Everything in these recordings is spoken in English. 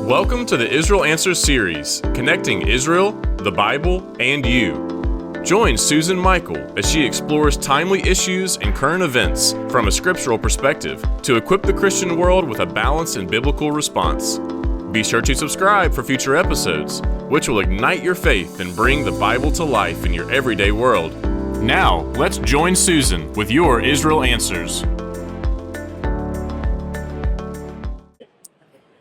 Welcome to the Israel Answers series, connecting Israel, the Bible, and you. Join Susan Michael as she explores timely issues and current events from a scriptural perspective to equip the Christian world with a balanced and biblical response. Be sure to subscribe for future episodes, which will ignite your faith and bring the Bible to life in your everyday world. Now, let's join Susan with your Israel Answers.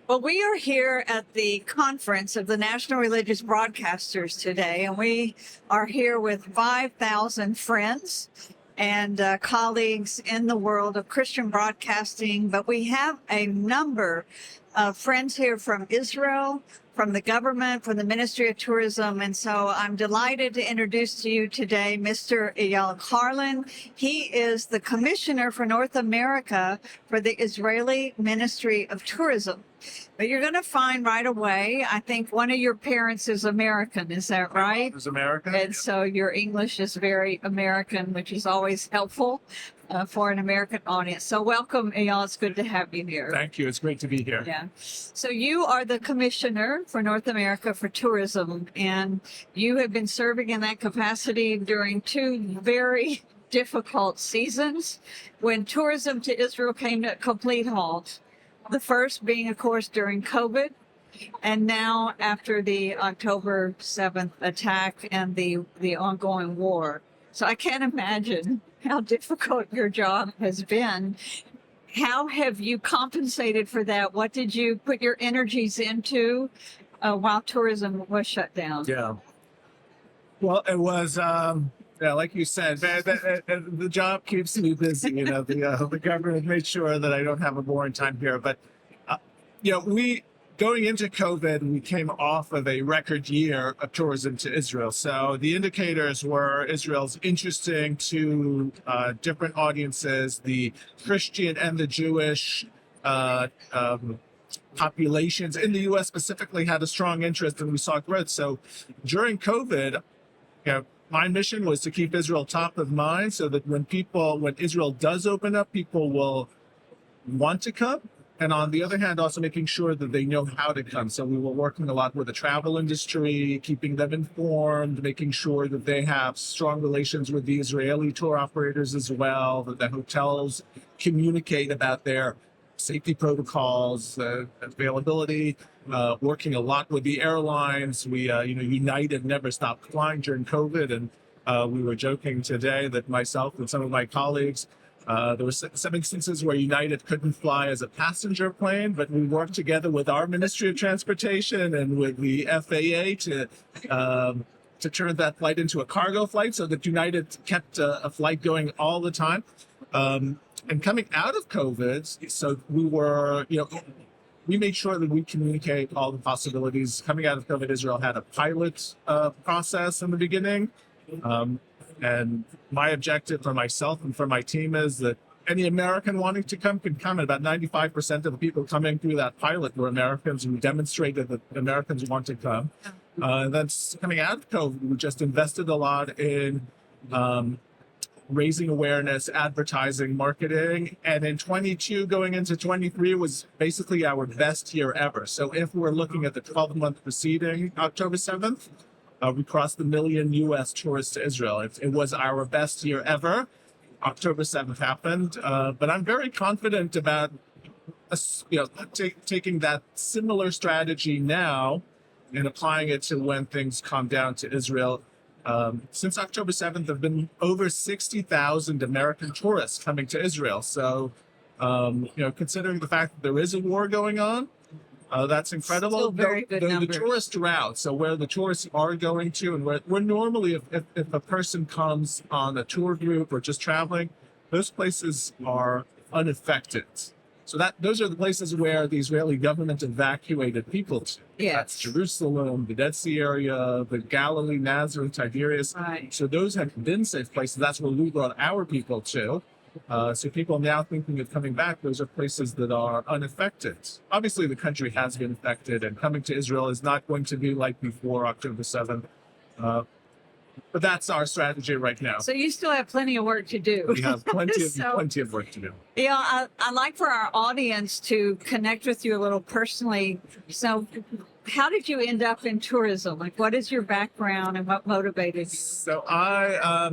Well, we are here at the conference of the National Religious Broadcasters today, and we are here with 5,000 friends and colleagues in the world of Christian broadcasting. But we have a number of friends here from Israel, from the government, from the Ministry of Tourism. And so I'm delighted to introduce to you today Mr. Eyal Carlin. He is the Commissioner for North America for the Israeli Ministry of Tourism. But you're going to find right away, I think one of your parents is American, is that right? Is American. And so your English is very American, which is always helpful for an American audience. So welcome, Eyal. It's good to have you here. Thank you. It's great to be here. Yeah. So you are the Commissioner for North America for Tourism, and you have been serving in that capacity during two very difficult seasons when tourism to Israel came to a complete halt. The first being, of course, during COVID, and now after the October 7th attack and the ongoing war. So I can't imagine how difficult your job has been. How have you compensated for that? What did you put your energies into while tourism was shut down? Yeah. Well, it was, like you said, the job keeps me busy. You know, the government made sure that I don't have a boring time here. But, going into COVID, we came off of a record year of tourism to Israel. So the indicators were Israel's interesting to different audiences, the Christian and the Jewish populations in the U.S. specifically had a strong interest, and we saw growth. So during COVID, my mission was to keep Israel top of mind so that when Israel does open up, people will want to come. And on the other hand, also making sure that they know how to come. So we were working a lot with the travel industry, keeping them informed, making sure that they have strong relations with the Israeli tour operators as well, that the hotels communicate about their safety protocols, availability, working a lot with the airlines. We, United never stopped flying during COVID. And we were joking today that myself and some of my colleagues, there were some instances where United couldn't fly as a passenger plane, but we worked together with our Ministry of Transportation and with the FAA to turn that flight into a cargo flight so that United kept a flight going all the time. And coming out of COVID, so we were, we made sure that we communicate all the possibilities. Coming out of COVID, Israel had a pilot process in the beginning. And my objective for myself and for my team is that any American wanting to come can come. And about 95% of the people coming through that pilot were Americans who demonstrated that Americans want to come. And then coming out of COVID, we just invested a lot in raising awareness, advertising, marketing. And in 22 going into 23 was basically our best year ever. So if we're looking at the 12-month preceding October 7th, we crossed the 1 million U.S. tourists to Israel. It was our best year ever. October 7th happened. But I'm very confident about taking that similar strategy now and applying it to when things calm down to Israel. Since October 7th, there have been over 60,000 American tourists coming to Israel. So, considering the fact that there is a war going on, that's incredible. Still very good numbers. The tourist route, so where the tourists are going to, and where normally if a person comes on a tour group or just traveling, those places are unaffected. So those are the places where the Israeli government evacuated people to. Yes. That's Jerusalem, the Dead Sea area, the Galilee, Nazareth, Tiberias. Right. So those have been safe places. That's where we brought our people to. So people now thinking of coming back, those are places that are unaffected. Obviously, the country has been affected, and coming to Israel is not going to be like before October 7th. But that's our strategy right now. So you still have plenty of work to do. We have plenty So- of work to do. Yeah, I like for our audience to connect with you a little personally. So how did you end up in tourism? Like, what is your background and what motivated you? So I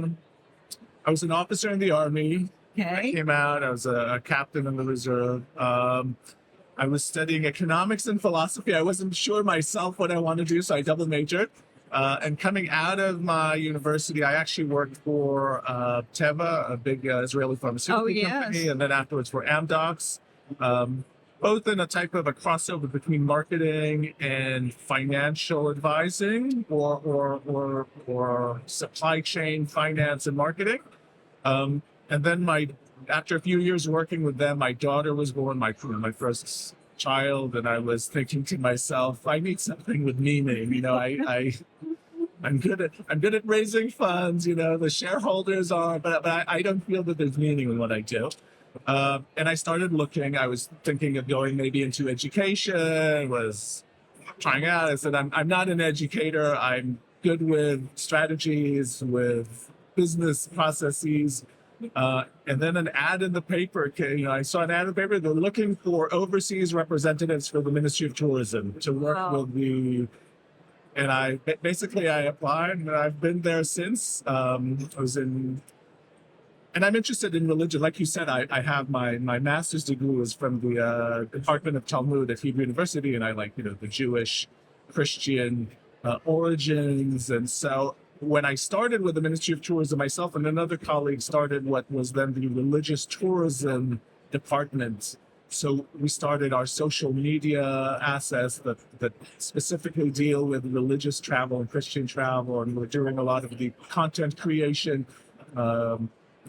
was an officer in the Army. I Okay. came out. I was a captain in the reserve. I was studying economics and philosophy. I wasn't sure myself what I wanted to do, so I double majored. And coming out of my university, I actually worked for Teva, a big Israeli pharmaceutical Oh, yes. company, and then afterwards for Amdocs, both in a type of a crossover between marketing and financial advising, or supply chain finance and marketing. And then after a few years working with them, my daughter was born, my first child, and I was thinking to myself, I need something with meaning. I'm good at raising funds. The shareholders are, but I don't feel that there's meaning in what I do. And I started looking. I was thinking of going maybe into education. Was trying out. I said, I'm not an educator. I'm good with strategies, with business processes. And then an ad in the paper came. I saw an ad in the paper. They're looking for overseas representatives for the Ministry of Tourism to work Wow. with and I applied, and I've been there since. And I'm interested in religion. Like you said, I have my master's degree was from the Department of Talmud at Hebrew University, and I like, the Jewish, Christian origins. And so when I started with the Ministry of Tourism, myself and another colleague started what was then the Religious Tourism Department. So we started our social media assets that specifically deal with religious travel and Christian travel, and we're doing a lot of the content creation,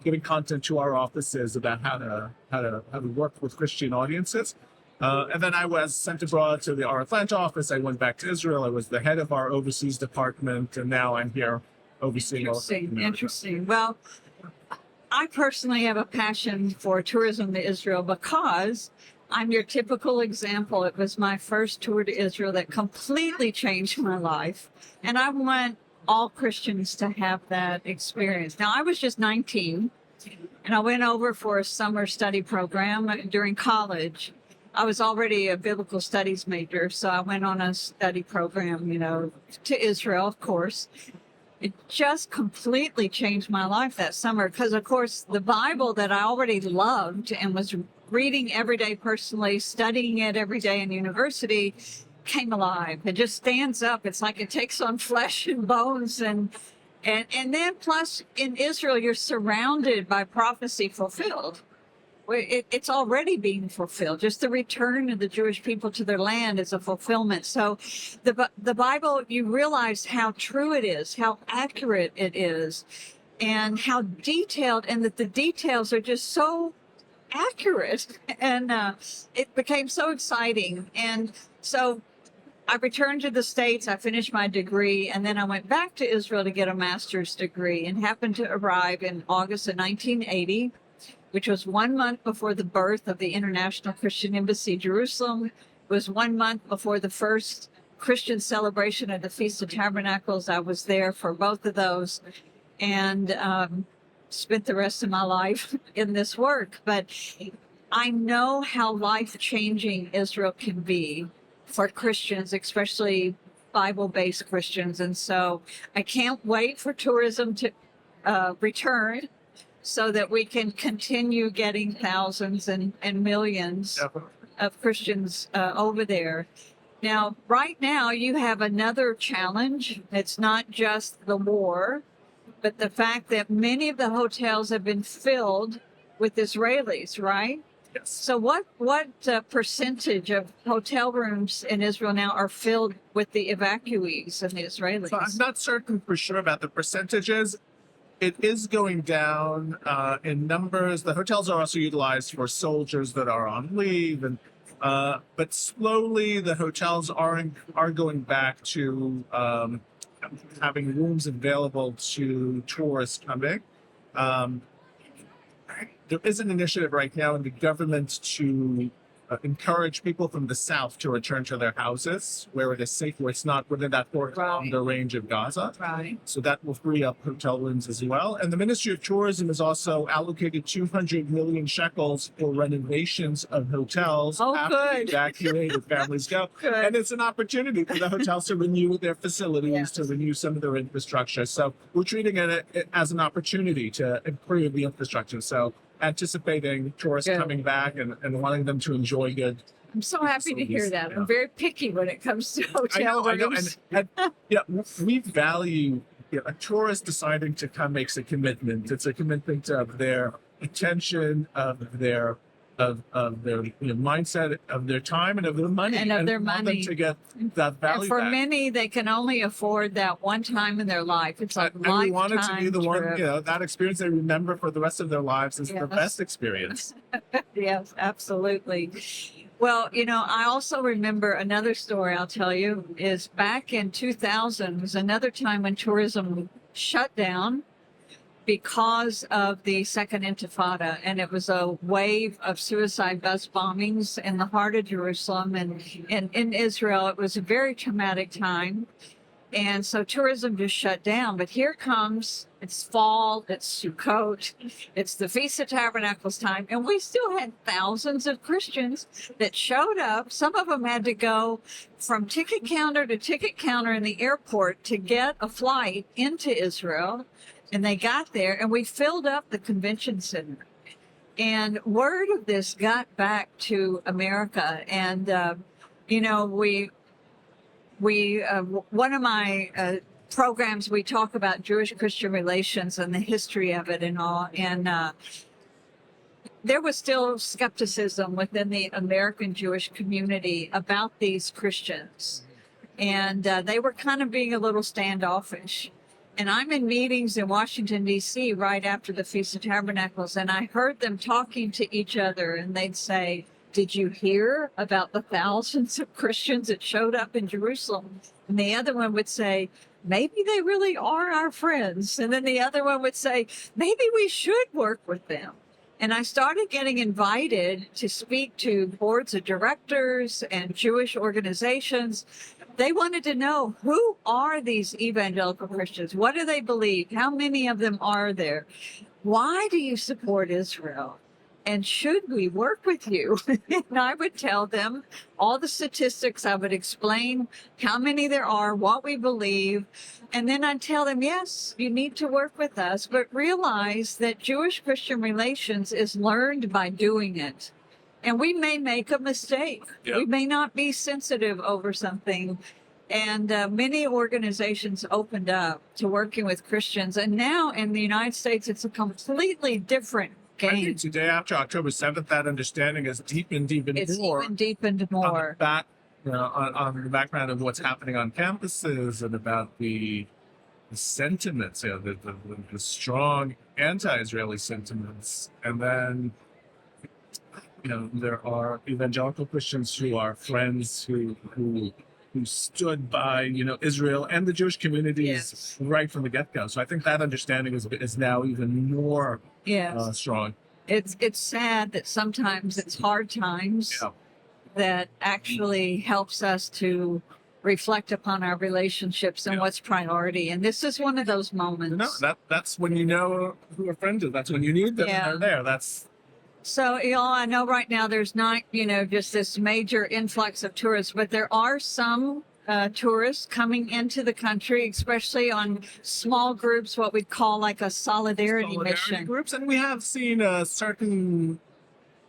giving content to our offices about how to work with Christian audiences. And then I was sent abroad to our Atlanta office. I went back to Israel. I was the head of our overseas department, and now I'm here overseeing all of America. Interesting. Well, I personally have a passion for tourism to Israel because I'm your typical example. It was my first tour to Israel that completely changed my life. And I want all Christians to have that experience. Now, I was just 19, and I went over for a summer study program during college. I was already a biblical studies major, so I went on a study program, to Israel, of course. It just completely changed my life that summer because, of course, the Bible that I already loved and was reading every day personally, studying it every day in university, came alive. It just stands up. It's like it takes on flesh and bones. And then plus in Israel, you're surrounded by prophecy fulfilled. It's already being fulfilled. Just the return of the Jewish people to their land is a fulfillment. So the Bible, you realize how true it is, how accurate it is, and how detailed, and that the details are just so accurate. And it became so exciting. And so I returned to the States, I finished my degree, and then I went back to Israel to get a master's degree and happened to arrive in August of 1980. Which was 1 month before the birth of the International Christian Embassy Jerusalem. It was 1 month before the first Christian celebration of the Feast of Tabernacles. I was there for both of those and spent the rest of my life in this work. But I know how life-changing Israel can be for Christians, especially Bible-based Christians. And so I can't wait for tourism to return, so that we can continue getting thousands and millions of Christians over there. Now, right now, you have another challenge. It's not just the war, but the fact that many of the hotels have been filled with Israelis, right? Yes. So what percentage of hotel rooms in Israel now are filled with the evacuees and the Israelis? So I'm not certain for sure about the percentages. It is going down in numbers. The hotels are also utilized for soldiers that are on leave, and but slowly the hotels are going back to having rooms available to tourists coming. There is an initiative right now in the government to encourage people from the south to return to their houses where it is safe, where it's not within that 4-kilometer range of Gaza. Right. So that will free up hotel rooms as well. And the Ministry of Tourism has also allocated 200 million shekels for renovations of hotels after the Good. evacuated families go. Good. And it's an opportunity for the hotels to renew their facilities, Yes. to renew some of their infrastructure. So we're treating it as an opportunity to improve the infrastructure. So anticipating tourists Good. coming back and wanting them to enjoy good. I'm so happy to hear that. Yeah. I'm very picky when it comes to I know, hotel rooms. and we value a tourist deciding to come makes a commitment. It's a commitment of their attention, of their mindset, of their time, and of their money, And of their we want money. them to get that value And for back. many, they can only afford that one time in their life. It's a And we want it to be lifetime the one, trip. that experience they remember for the rest of their lives is Yes. the best experience. Yes, absolutely. Well, I also remember another story I'll tell you is back in 2000 was another time when tourism shut down because of the Second Intifada. And it was a wave of suicide bus bombings in the heart of Jerusalem and in Israel. It was a very traumatic time. And so tourism just shut down. But here comes, it's fall, it's Sukkot, it's the Feast of Tabernacles time, and we still had thousands of Christians that showed up. Some of them had to go from ticket counter to ticket counter in the airport to get a flight into Israel. And they got there, and we filled up the convention center. And word of this got back to America. And, one of my programs, we talk about Jewish-Christian relations and the history of it and all. And there was still skepticism within the American Jewish community about these Christians. And they were kind of being a little standoffish. And I'm in meetings in Washington, D.C. right after the Feast of Tabernacles, and I heard them talking to each other, and they'd say, "Did you hear about the thousands of Christians that showed up in Jerusalem?" And the other one would say, "Maybe they really are our friends." And then the other one would say, "Maybe we should work with them." And I started getting invited to speak to boards of directors and Jewish organizations. They wanted to know, who are these evangelical Christians? What do they believe? How many of them are there? Why do you support Israel? And should we work with you? And I would tell them all the statistics. I would explain how many there are, what we believe. And then I'd tell them, yes, you need to work with us, but realize that Jewish-Christian relations is learned by doing it. And we may make a mistake. Yeah. We may not be sensitive over something. And many organizations opened up to working with Christians. And now in the United States, it's a completely different I game. think today, after October 7th, that understanding has deepened even It's more. even deepened On more. the background of what's happening on campuses and about the sentiments, the strong anti-Israeli sentiments, and then there are evangelical Christians who are friends who stood by Israel and the Jewish communities Yes. right from the get-go. So I think that understanding is now even more Yes. strong. It's sad that sometimes it's hard times Yeah. that actually helps us to reflect upon our relationships and Yeah. what's priority. And this is one of those moments. That's when you know who a friend is. That's when you need them. Yeah. And they're there. That's So, I know right now there's not, just this major influx of tourists, but there are some tourists coming into the country, especially on small groups, what we'd call like a solidarity mission. groups, and we have seen a certain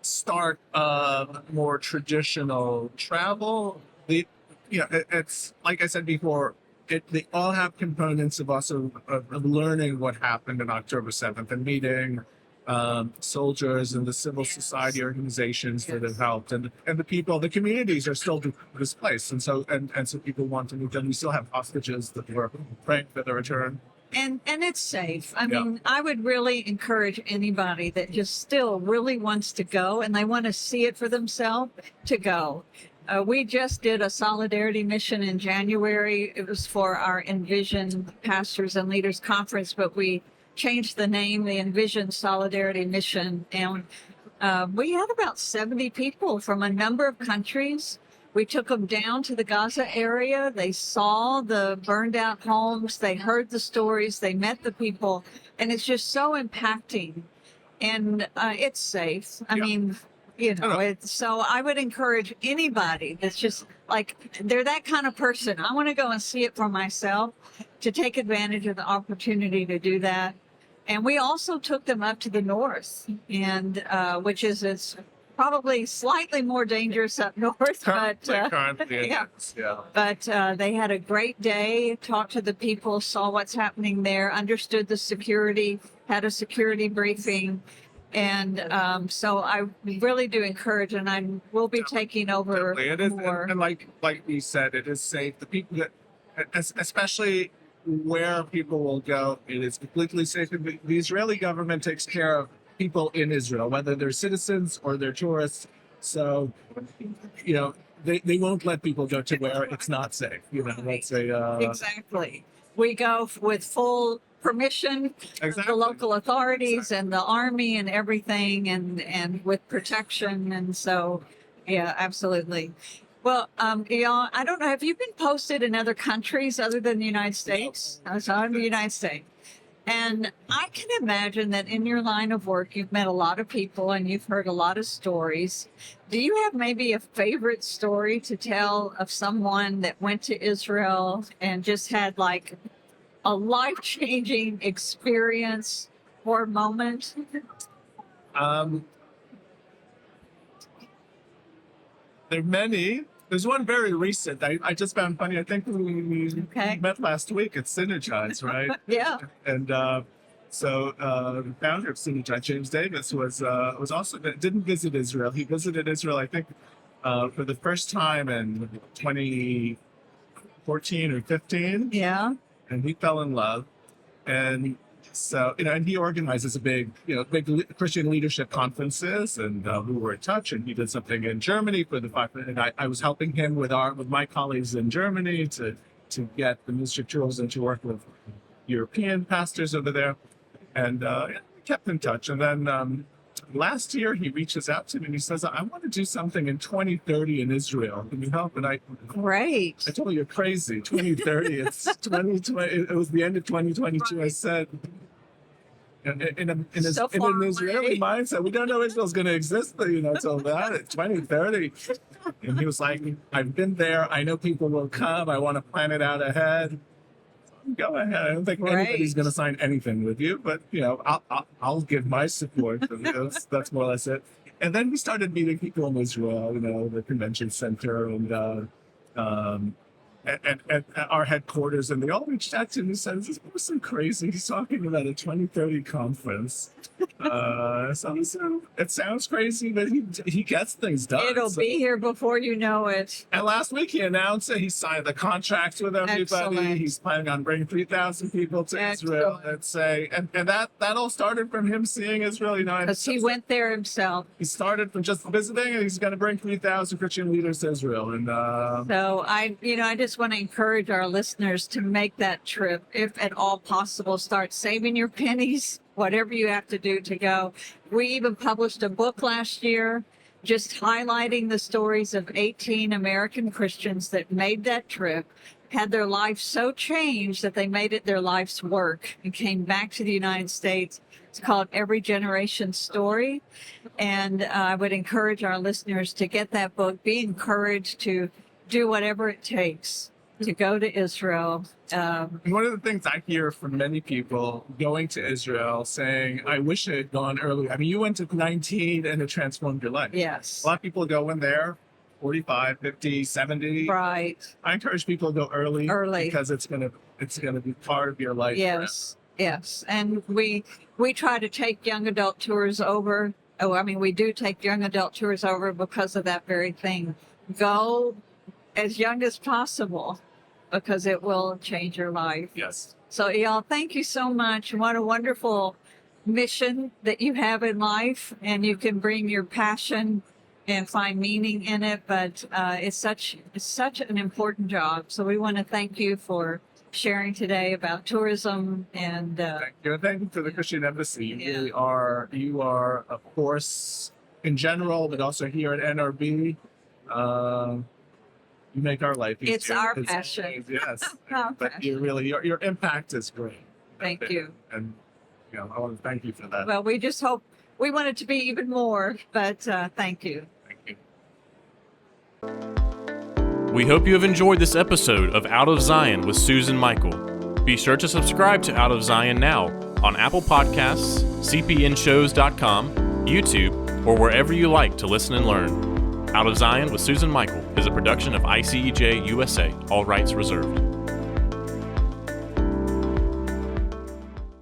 start of more traditional travel. It's like I said before. They all have components of also of learning what happened on October 7th and meeting soldiers and the civil Yes. society organizations that Yes. have helped, and the people, the communities are still displaced, and so people want to meet them. We still have hostages that we're praying for their return. And it's safe. I Yeah. mean, I would really encourage anybody that just still really wants to go and they want to see it for themselves to go. We just did a solidarity mission in January. It was for our envisioned pastors and leaders conference, but we changed the name, the envisioned solidarity mission. And we had about 70 people from a number of countries. We took them down to the Gaza area. They saw the burned out homes. They heard the stories. They met the people. And it's just so impacting. And it's safe. I mean, so I would encourage anybody that's just like, they're that kind of person. I want to go and see it for myself, to take advantage of the opportunity to do that. And we also took them up to the north, and which is it's probably slightly more dangerous up north, but they had a great day, talked to the people, saw what's happening there, understood the security, had a security briefing. And so I really do encourage, and I will be taking over more. And like we said, it is safe. The people that, especially where people will go, it is completely safe. The Israeli government takes care of people in Israel, whether they're citizens or they're tourists. So, they won't let people go to where it's not safe. Let's say Exactly. We go with full permission of the local authorities and the army and everything, and with protection. And so, yeah, absolutely. Well, Eyal, I don't know, have you been posted in other countries other than the United States? I was in the United States. And I can imagine that in your line of work, you've met a lot of people and you've heard a lot of stories. Do you have maybe a favorite story to tell of someone that went to Israel and just had like a life-changing experience or moment? There are many. There's one very recent. I just found funny. I think we met last week at Synergize, right? Yeah. And so the founder of Synergize, James Davis, was also didn't visit Israel. He visited Israel, I think, for the first time in 2014 or 15. Yeah. And he fell in love, and so and he organizes big Christian leadership conferences, and we were in touch. And he did something in Germany for the 5. And I was helping him with my colleagues in Germany to get the ministry of tourism to work with European pastors over there, and we kept in touch. And then last year he reaches out to me and he says, "I want to do something in 2030 in Israel. Can you help?" And Great. I told him, "You're crazy. 2030. It's 2020. It was the end of 2022." Right. I said, in an Israeli mindset, we don't know Israel's going to exist, till that. It's 2030. And he was like, "I've been there. I know people will come. I want to plan it out ahead." Go ahead. I don't think anybody's going to sign anything with you, but I'll give my support. That's more or less it. And then we started meeting people in Israel, the convention center and at our headquarters, and they all reached out to me and said, "Is this person crazy? He's talking about a 2030 conference." So it sounds crazy, but he gets things done. It'll be here before you know it. And last week he announced that he signed the contracts with everybody. Excellent. He's planning on bringing 3,000 people to Israel. And that all started from him seeing Israel. Because he went there himself. He started from just visiting, and he's going to bring 3,000 Christian leaders to Israel. And so I just want to encourage our listeners to make that trip, if at all possible. Start saving your pennies, whatever you have to do to go. We even published a book last year just highlighting the stories of 18 American Christians that made that trip, had their life so changed that they made it their life's work and came back to the United States. It's called Every Generation's Story. And I would encourage our listeners to get that book, be encouraged to do whatever it takes to go to Israel. One of the things I hear from many people going to Israel saying, "I wish I had gone earlier." I mean, you went at 19 and it transformed your life. Yes. A lot of people go in there 45, 50, 70. Right. I encourage people to go early because it's gonna be part of your life. Yes. Forever. Yes. And we try to take young adult tours over. We do take young adult tours over because of that very thing. Go as young as possible, because it will change your life. Yes. So, Eyal, thank you so much. What a wonderful mission that you have in life, and you can bring your passion and find meaning in it. But it's such an important job. So we want to thank you for sharing today about tourism. And thank you to the Christian Embassy. You are a force in general, but also here at NRB. You make our life easier. It's our passion. Always, yes. Our But passion. you really, your impact is great. Thank you. And I want to thank you for that. Well, we just hope we want it to be even more, but thank you. Thank you. We hope you have enjoyed this episode of Out of Zion with Susan Michael. Be sure to subscribe to Out of Zion now on Apple Podcasts, cpnshows.com, YouTube, or wherever you like to listen and learn. Out of Zion with Susan Michael is a production of ICEJ USA, all rights reserved.